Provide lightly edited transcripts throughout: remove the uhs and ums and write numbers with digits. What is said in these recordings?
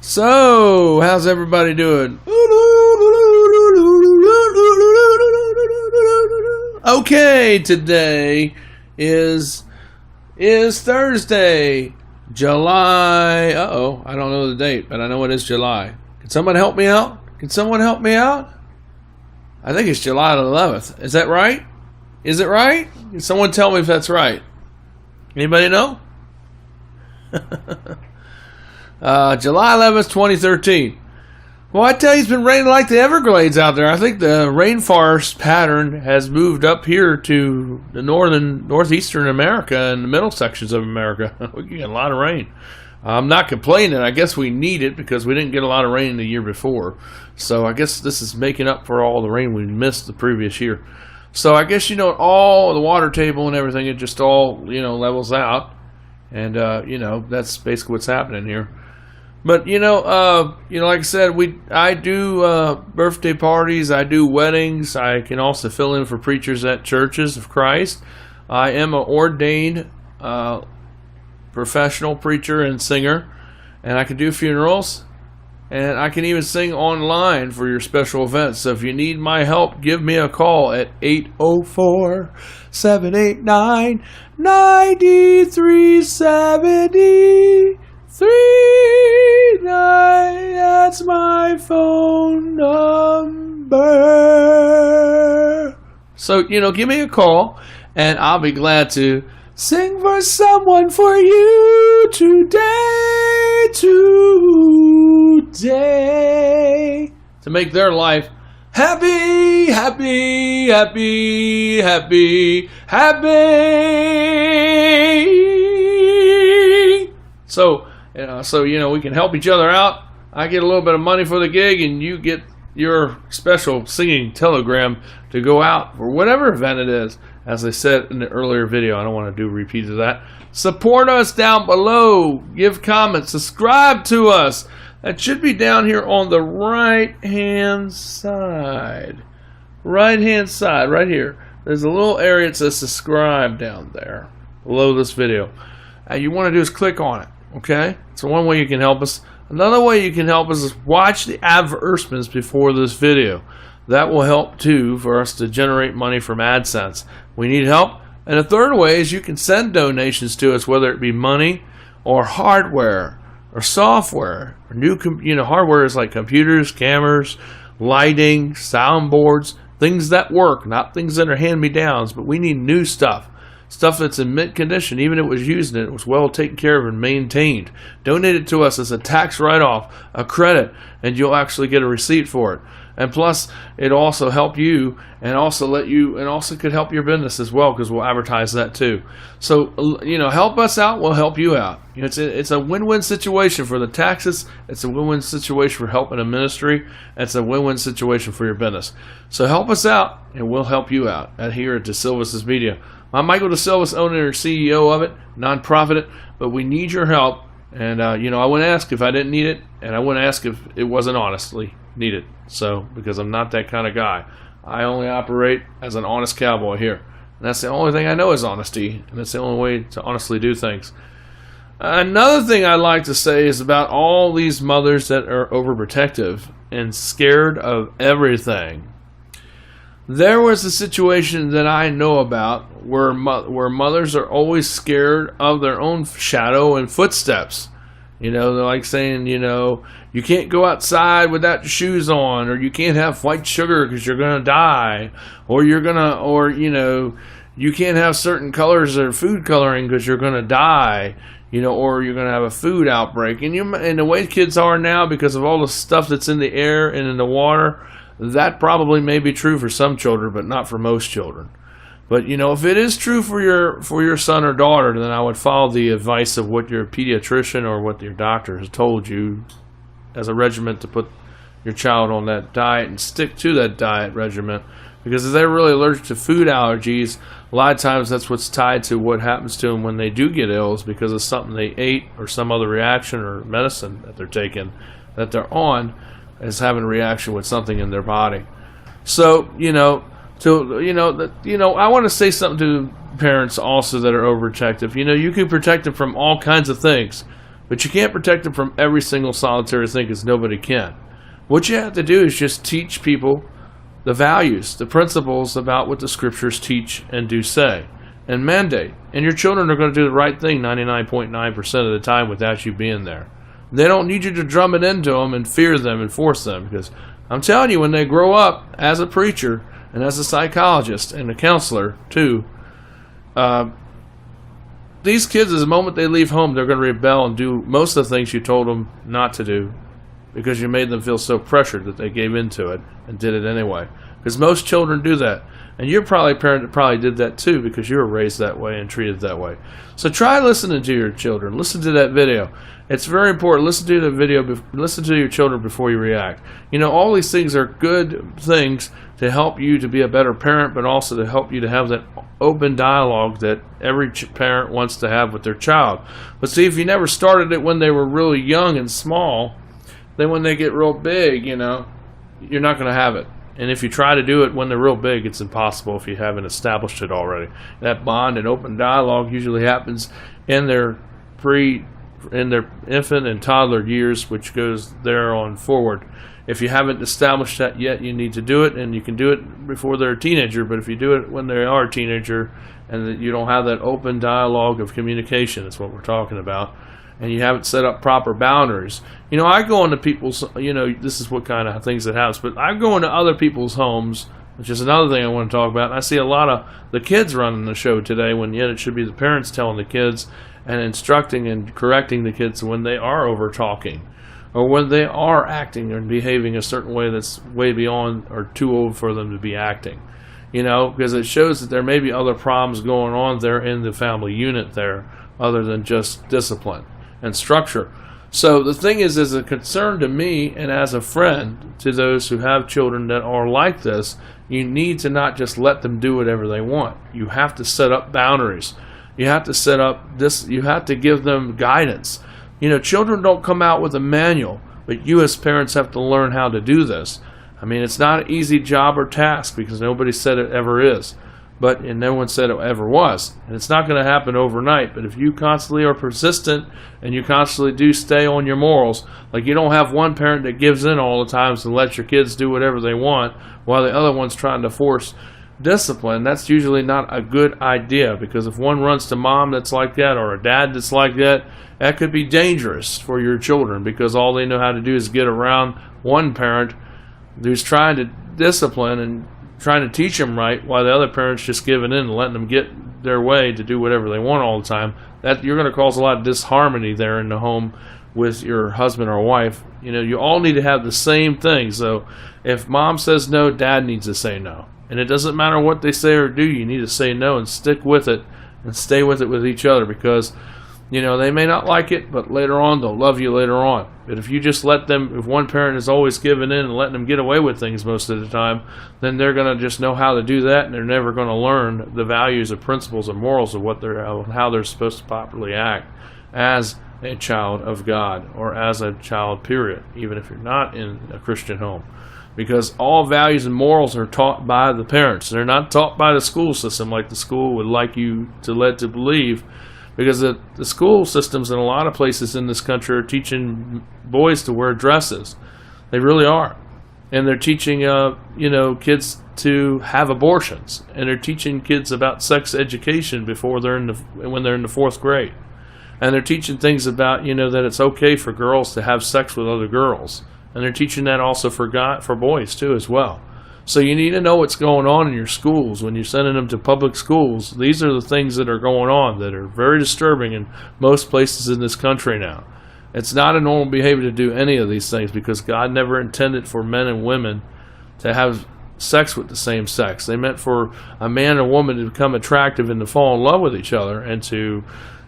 So, how's everybody doing? Okay, today is Thursday, July. I don't know the date, but I know it is July. Can someone help me out? I think it's July the 11th. Is that right? Is it right? Can someone tell me if that's right? Anybody know? July 11th, 2013. Well, I tell you, it's been raining like the Everglades out there. I think the rainforest pattern has moved up here to the northeastern America and the middle sections of America. We get a lot of rain. I'm not complaining. I guess we need it because we didn't get a lot of rain the year before. So I guess this is making up for all the rain we missed the previous year. So I guess, all the water table and everything, it just all, levels out. And, that's basically what's happening here. But, like I said, I do birthday parties, I do weddings, I can also fill in for preachers at churches of Christ. I am an ordained professional preacher and singer, and I can do funerals, and I can even sing online for your special events. So if you need my help, give me a call at 804-789-9373. That's my phone number. So, give me a call, and I'll be glad to sing for someone for you today, to make their life happy. So, we can help each other out. I get a little bit of money for the gig, and you get your special singing telegram to go out for whatever event it is. As I said in the earlier video, I don't want to do a repeat of that. Support us down below. Give comments. Subscribe to us. That should be down here on the right-hand side. Right-hand side, right here. There's a little area that says subscribe down there below this video. You want to do is click on it. Okay? So one way you can help us. Another way you can help us is watch the advertisements before this video. That will help too for us to generate money from AdSense. We need help. And the third way is you can send donations to us, whether it be money or hardware or software. Or new hardware is like computers, cameras, lighting, soundboards, things that work, not things that are hand-me-downs, but we need new stuff. Stuff that's in mint condition, even if it was used and it was well taken care of and maintained. Donate it to us as a tax write-off, a credit, and you'll actually get a receipt for it. And plus, it'll also help you and also could help your business as well, because we'll advertise that too. So, help us out, we'll help you out. It's a win-win situation for the taxes. It's a win-win situation for helping a ministry. It's a win-win situation for your business. So help us out, and we'll help you out here at DeSilvs Media. I'm Michael DeSilvs, owner and CEO of it, non-profit, but we need your help. And, I wouldn't ask if I didn't need it, and I wouldn't ask if it wasn't honestly needed. So, because I'm not that kind of guy. I only operate as an honest cowboy here. And that's the only thing I know is honesty, and that's the only way to honestly do things. Another thing I'd like to say is about all these mothers that are overprotective and scared of everything. There was a situation that I know about where mothers are always scared of their own shadow and footsteps. They're like saying, you can't go outside without your shoes on, or you can't have white sugar because you're going to die, or you can't have certain colors or food coloring because you're going to die, or you're going to have a food outbreak. And the way kids are now, because of all the stuff that's in the air and in the water, that probably may be true for some children, but not for most children. But, if it is true for your son or daughter, then I would follow the advice of what your pediatrician or what your doctor has told you as a regimen to put your child on that diet and stick to that diet regimen. Because if they're really allergic to food allergies, a lot of times that's what's tied to what happens to them when they do get ill, is because of something they ate or some other reaction or medicine that they're taking, that they're on, is having a reaction with something in their body. So, I want to say something to parents also that are overprotective. You can protect them from all kinds of things. But you can't protect them from every single solitary thing, because nobody can. What you have to do is just teach people the values, the principles about what the scriptures teach and do say, and mandate. And your children are going to do the right thing 99.9% of the time without you being there. They don't need you to drum it into them and fear them and force them, because I'm telling you, when they grow up as a preacher and as a psychologist and a counselor too, these kids, the moment they leave home, they're going to rebel and do most of the things you told them not to do, because you made them feel so pressured that they gave into it and did it anyway. Because most children do that. And you're probably a parent that probably did that too, because you were raised that way and treated that way. So try listening to your children. Listen to that video. It's very important. Listen to the video. Listen to your children before you react. You know, all these things are good things to help you to be a better parent, but also to help you to have that open dialogue that every parent wants to have with their child. But see, if you never started it when they were really young and small, then when they get real big, you know, you're not going to have it. And if you try to do it when they're real big, it's impossible if you haven't established it already. That bond and open dialogue usually happens in their infant and toddler years, which goes there on forward. If you haven't established that yet, you need to do it, and you can do it before they're a teenager. But if you do it when they are a teenager and that you don't have that open dialogue of communication, that's what we're talking about, and you haven't set up proper boundaries. You know, I go into people's, you know, this is what kind of things that happens, but I go into other people's homes, which is another thing I want to talk about. And I see a lot of the kids running the show today, when yet it should be the parents telling the kids and instructing and correcting the kids when they are over talking, or when they are acting and behaving a certain way that's way beyond or too old for them to be acting. You know, because it shows that there may be other problems going on there in the family unit there, other than just discipline and structure. So the thing is, as a concern to me and as a friend to those who have children that are like this, you need to not just let them do whatever they want. You have to set up boundaries. You have to set up this, you have to give them guidance. You know, children don't come out with a manual, but you as parents have to learn how to do this. I mean, it's not an easy job or task, because nobody said it ever is. And no one said it ever was. And it's not going to happen overnight. But if you constantly are persistent and you constantly do stay on your morals, like you don't have one parent that gives in all the times and lets your kids do whatever they want while the other one's trying to force discipline, that's usually not a good idea. Because if one runs to mom that's like that, or a dad that's like that, that could be dangerous for your children, because all they know how to do is get around one parent who's trying to discipline and trying to teach them right, while the other parent's just giving in and letting them get their way to do whatever they want all the time. That you're going to cause a lot of disharmony there in the home with your husband or wife. You know, you all need to have the same thing. So if mom says no, dad needs to say no. And it doesn't matter what they say or do, you need to say no and stick with it and stay with it with each other, because you know, they may not like it, but later on, they'll love you later on. But if you just let them, if one parent is always giving in and letting them get away with things most of the time, then they're going to just know how to do that, and they're never going to learn the values or principles or morals of how they're supposed to properly act as a child of God, or as a child, period, even if you're not in a Christian home. Because all values and morals are taught by the parents. They're not taught by the school system, like the school would like you to let to believe. Because the school systems in a lot of places in this country are teaching boys to wear dresses. They really are. And they're teaching, kids to have abortions. And they're teaching kids about sex education before when they're in the 4th grade. And they're teaching things about, that it's okay for girls to have sex with other girls. And they're teaching that also for boys too as well. So you need to know what's going on in your schools. When you're sending them to public schools, these are the things that are going on that are very disturbing in most places in this country now. It's not a normal behavior to do any of these things, because God never intended for men and women to have sex with the same sex. They meant for a man and woman to become attractive and to fall in love with each other, and to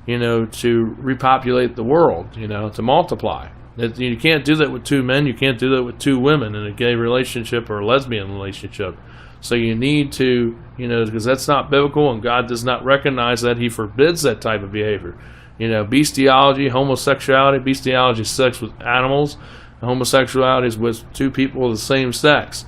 repopulate the world, to multiply. You can't do that with 2 men. You can't do that with 2 women in a gay relationship or a lesbian relationship. So you need to, because that's not biblical, and God does not recognize that. He forbids that type of behavior. Bestiality, homosexuality. Bestiality is sex with animals. Homosexuality is with 2 people of the same sex.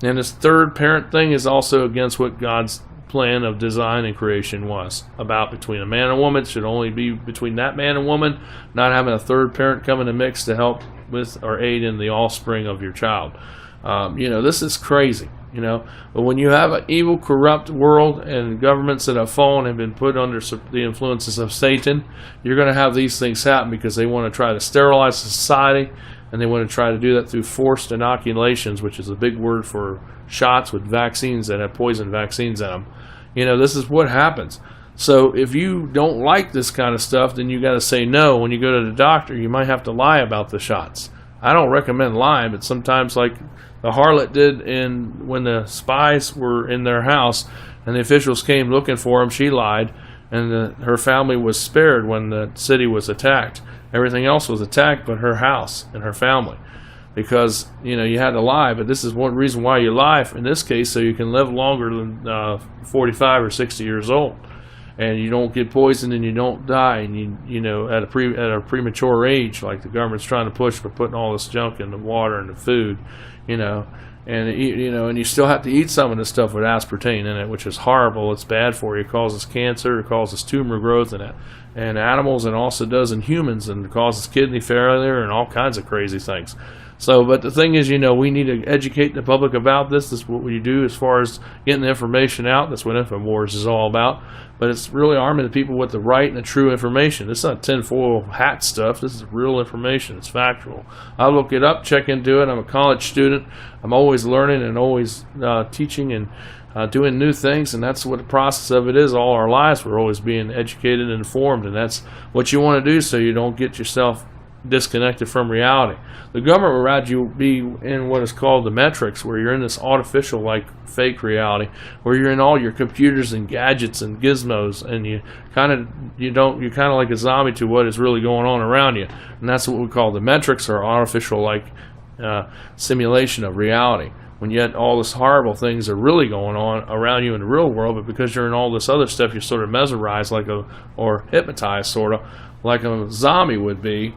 And this third parent thing is also against what God's plan of design and creation was about between a man and woman. It should only be between that man and woman, not having a third parent come in the mix to help with or aid in the offspring of your child. This is crazy, but when you have an evil, corrupt world and governments that have fallen and been put under the influences of Satan, you're going to have these things happen because they want to try to sterilize society, and they want to try to do that through forced inoculations, which is a big word for shots with vaccines that have poison vaccines in them. This is what happens. So if you don't like this kind of stuff, then you got to say no. When you go to the doctor, you might have to lie about the shots. I don't recommend lying, but sometimes, like the harlot did when the spies were in their house and the officials came looking for him, she lied, and her family was spared when the city was attacked. Everything else was attacked but her house and her family, because you had to lie. But this is one reason why you lie in this case, so you can live longer than 45 or 60 years old, and you don't get poisoned and you don't die, and you at a premature age, like the government's trying to push for putting all this junk in the water and the food, and you still have to eat some of this stuff with aspartame in it, which is horrible. It's bad for you. It causes cancer. It causes tumor growth in animals, and also does in humans, and it causes kidney failure and all kinds of crazy things. So, but the thing is, we need to educate the public about this. This is what we do as far as getting the information out. That's what InfoWars is all about. But it's really arming the people with the right and the true information. It's not tinfoil hat stuff. This is real information. It's factual. I look it up, check into it. I'm a college student. I'm always learning and always teaching and doing new things, and that's what the process of it is. All our lives, we're always being educated and informed, and that's what you want to do so you don't get yourself disconnected from reality. The government would rather you be in what is called the metrics, where you're in this artificial, like fake reality, where you're in all your computers and gadgets and gizmos, and you're kind of like a zombie to what is really going on around you. And that's what we call the metrics, or artificial, like simulation of reality. When yet all this horrible things are really going on around you in the real world, but because you're in all this other stuff, you're sort of mesmerized or hypnotized, sort of like a zombie would be.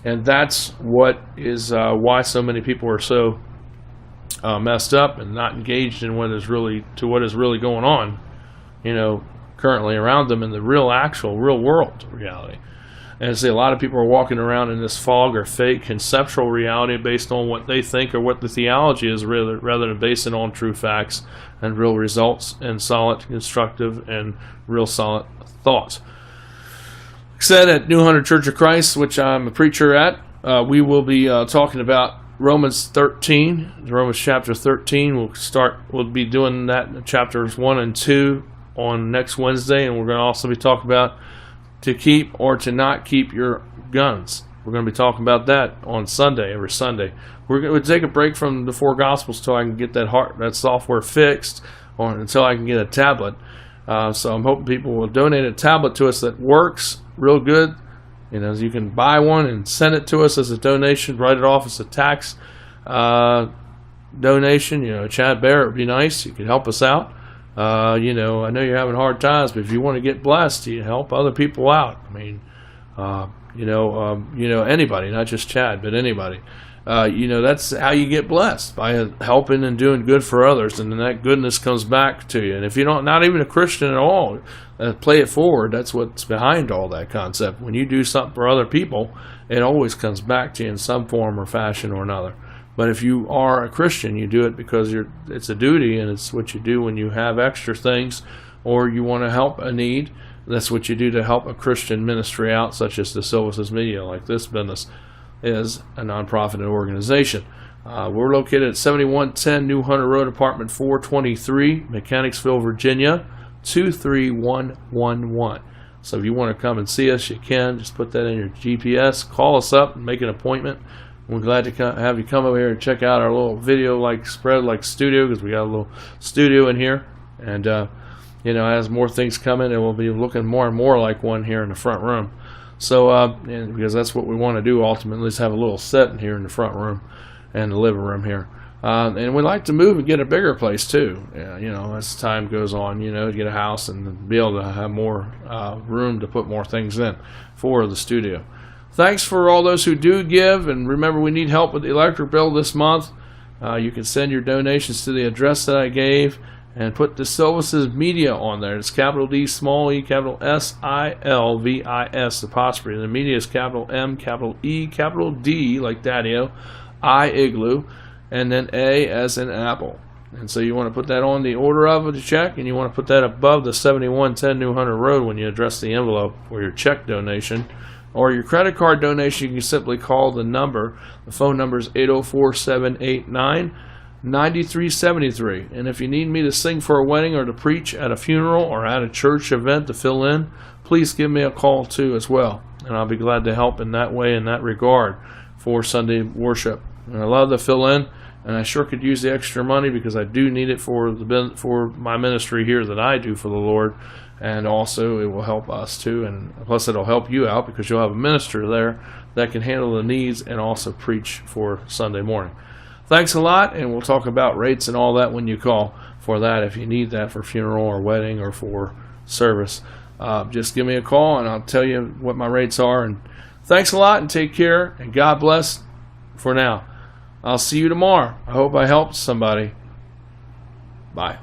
And that's what is why so many people are so messed up and not engaged in what is really going on, currently around them in the real world reality. And see, a lot of people are walking around in this fog or fake conceptual reality based on what they think or what the theology is, rather than basing it on true facts and real results and solid, constructive, and real solid thoughts. Said at New Hunter Church of Christ, which I'm a preacher at, we will be talking about Romans chapter 13. We'll be doing that in chapters 1 and 2 on next Wednesday, and we're going to also be talking about to keep or to not keep your guns. We're going to be talking about that on Sunday, every Sunday. We're going to take a break from the four Gospels until I can get that software fixed, or until I can get a tablet. So I'm hoping people will donate a tablet to us that works real good. You can buy one and send it to us as a donation, write it off as a tax donation. Chad Bear, it would be nice. You could help us out. I know you're having hard times, but if you want to get blessed, you help other people out. I mean, anybody, not just Chad, but anybody. That's how you get blessed, by helping and doing good for others, and then that goodness comes back to you. And if you're not even a Christian at all, play it forward. That's what's behind all that concept. When you do something for other people, it always comes back to you in some form or fashion or another. But if you are a Christian, you do it because it's a duty, and it's what you do when you have extra things or you want to help a need. That's what you do to help a Christian ministry out, such as DeSilvs Media, like this business is a nonprofit organization. We're located at 7110 New Hunter Road, apartment 423, Mechanicsville, Virginia, 23111. So if you want to come and see us, you can. Just put that in your GPS, call us up, and make an appointment. We're glad to have you come over here and check out our little video spread studio, because we got a little studio in here. And as more things come in, it will be looking more and more like one here in the front room. So, because that's what we want to do ultimately, is have a little set in here in the front room and the living room here. And we'd like to move and get a bigger place too. As time goes on, to get a house and be able to have more room to put more things in for the studio. Thanks for all those who do give, and remember, we need help with the electric bill this month. You can send your donations to the address that I gave, and put DeSilvs Media on there. It's capital D, small e, capital S-I-L-V-I-S, apostrophe. And the media is capital M, capital E, capital D, like Daddy-O, I, igloo, and then A as in apple. And so you want to put that on the order of the check, and you want to put that above the 7110 New Hunter Road when you address the envelope for your check donation. Or your credit card donation, you can simply call the number. The phone number is 804-789-9373. And if you need me to sing for a wedding or to preach at a funeral or at a church event to fill in, please give me a call too as well. And I'll be glad to help in that way, in that regard, for Sunday worship. And I love to fill in, and I sure could use the extra money because I do need it for my ministry here that I do for the Lord. And also it will help us too, and plus it'll help you out because you'll have a minister there that can handle the needs and also preach for Sunday morning. Thanks a lot, and we'll talk about rates and all that when you call for that. If you need that for funeral or wedding or for service, just give me a call and I'll tell you what my rates are. And thanks a lot, and take care, and God bless for now. I'll see you tomorrow. I hope I helped somebody. Bye.